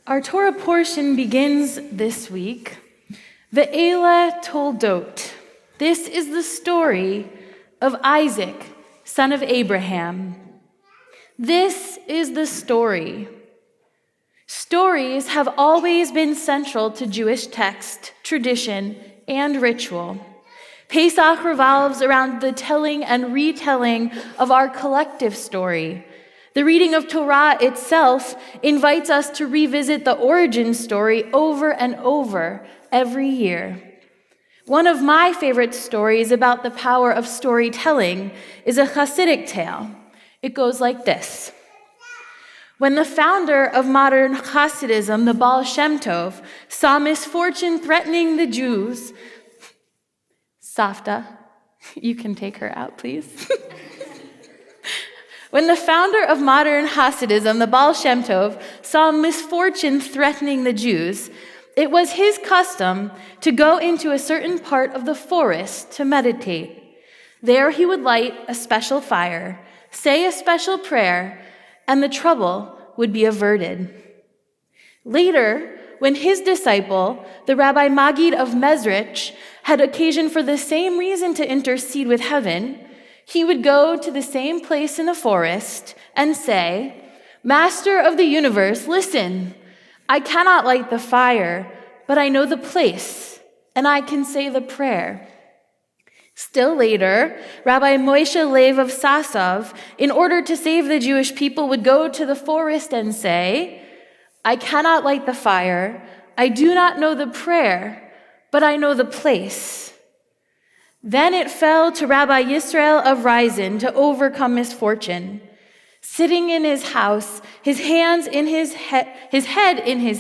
Our Torah portion begins this week, Rabbi Leah Toldot. This is the story of Isaac, son of Abraham. This is the story. Stories have always been central to Jewish text, tradition, and ritual. Pesach revolves around the telling and retelling of our collective story. The reading of Torah itself invites us to revisit the origin story over and over every year. One of my favorite stories about the power of storytelling is a Hasidic tale. It goes like this. When the founder of modern Hasidism, the Baal Shem Tov, saw misfortune threatening the Jews, Safta, you can take her out, please. When the founder of modern Hasidism, the Baal Shem Tov, saw misfortune threatening the Jews, it was his custom to go into a certain part of the forest to meditate. There he would light a special fire, say a special prayer, and the trouble would be averted. Later, when his disciple, the Rabbi Maggid of Mezrich, had occasion for the same reason to intercede with heaven, he would go to the same place in the forest and say, "Master of the universe, listen. I cannot light the fire, but I know the place, and I can say the prayer." Still later, Rabbi Moshe Lev of Sasov, in order to save the Jewish people, would go to the forest and say, "I cannot light the fire. I do not know the prayer, but I know the place." Then it fell to Rabbi Yisrael of Ryzen to overcome misfortune. Sitting in his house, his head in his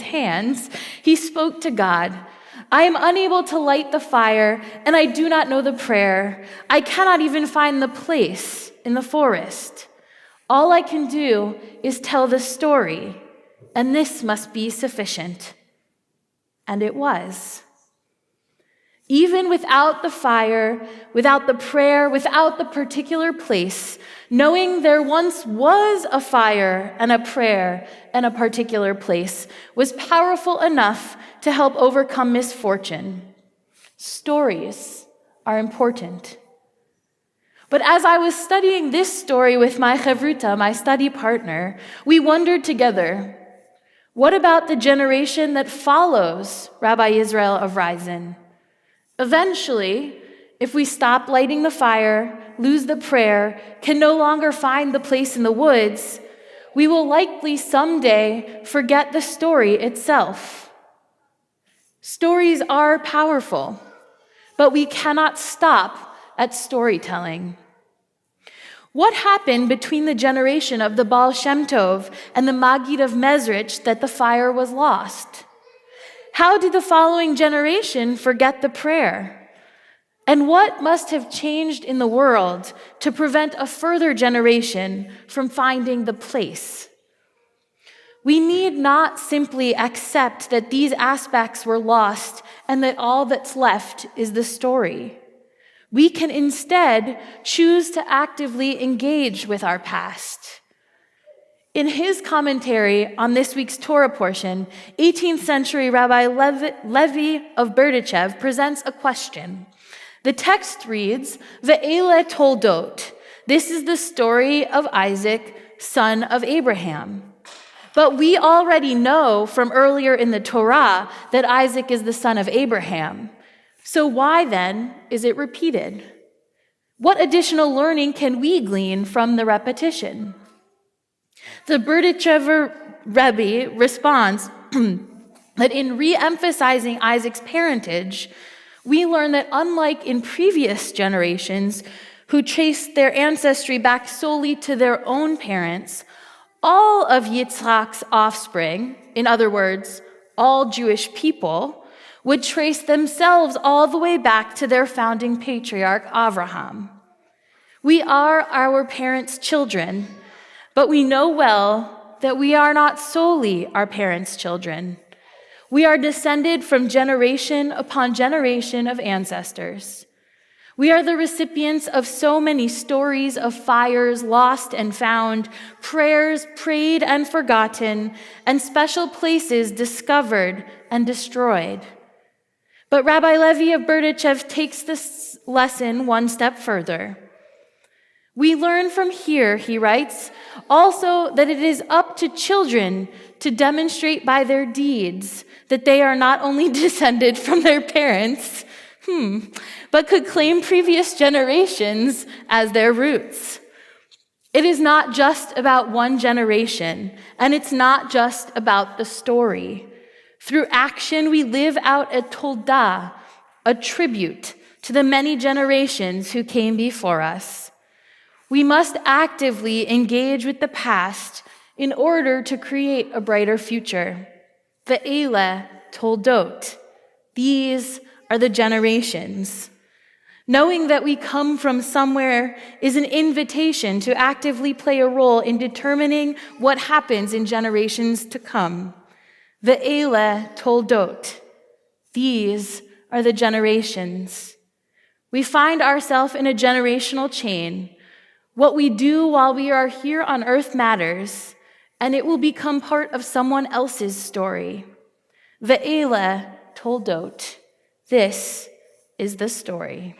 hands, he spoke to God. "I am unable to light the fire, and I do not know the prayer. I cannot even find the place in the forest. All I can do is tell the story, and this must be sufficient." And it was. Even without the fire, without the prayer, without the particular place, knowing there once was a fire and a prayer and a particular place was powerful enough to help overcome misfortune. Stories are important. But as I was studying this story with my chavruta, my study partner, we wondered together, what about the generation that follows Rabbi Israel of Ryzen? Eventually, if we stop lighting the fire, lose the prayer, can no longer find the place in the woods, we will likely someday forget the story itself. Stories are powerful, but we cannot stop at storytelling. What happened between the generation of the Baal Shem Tov and the Maggid of Mezrich that the fire was lost? How did the following generation forget the prayer? And what must have changed in the world to prevent a further generation from finding the place? We need not simply accept that these aspects were lost and that all that's left is the story. We can instead choose to actively engage with our past. In his commentary on this week's Torah portion, 18th century Rabbi Levi of Berdichev presents a question. The text reads, Rabbi Leah Toldot. This is the story of Isaac, son of Abraham. But we already know from earlier in the Torah that Isaac is the son of Abraham. So why then is it repeated? What additional learning can we glean from the repetition? The Berdichever Rebbe responds that in re-emphasizing Isaac's parentage, we learn that unlike in previous generations who traced their ancestry back solely to their own parents, all of Yitzhak's offspring, in other words, all Jewish people, would trace themselves all the way back to their founding patriarch, Avraham. We are our parents' children, but we know well that we are not solely our parents' children. We are descended from generation upon generation of ancestors. We are the recipients of so many stories of fires lost and found, prayers prayed and forgotten, and special places discovered and destroyed. But Rabbi Levi of Berdichev takes this lesson one step further. We learn from here, he writes, also that it is up to children to demonstrate by their deeds that they are not only descended from their parents, but could claim previous generations as their roots. It is not just about one generation, and it's not just about the story. Through action, we live out a Toldot, a tribute to the many generations who came before us. We must actively engage with the past in order to create a brighter future. Ve'ele Toldot. These are the generations. Knowing that we come from somewhere is an invitation to actively play a role in determining what happens in generations to come. Ve'ele Toldot. These are the generations. We find ourselves in a generational chain. What we do while we are here on earth matters, and it will become part of someone else's story. Ve'ele Toldot. This is the story.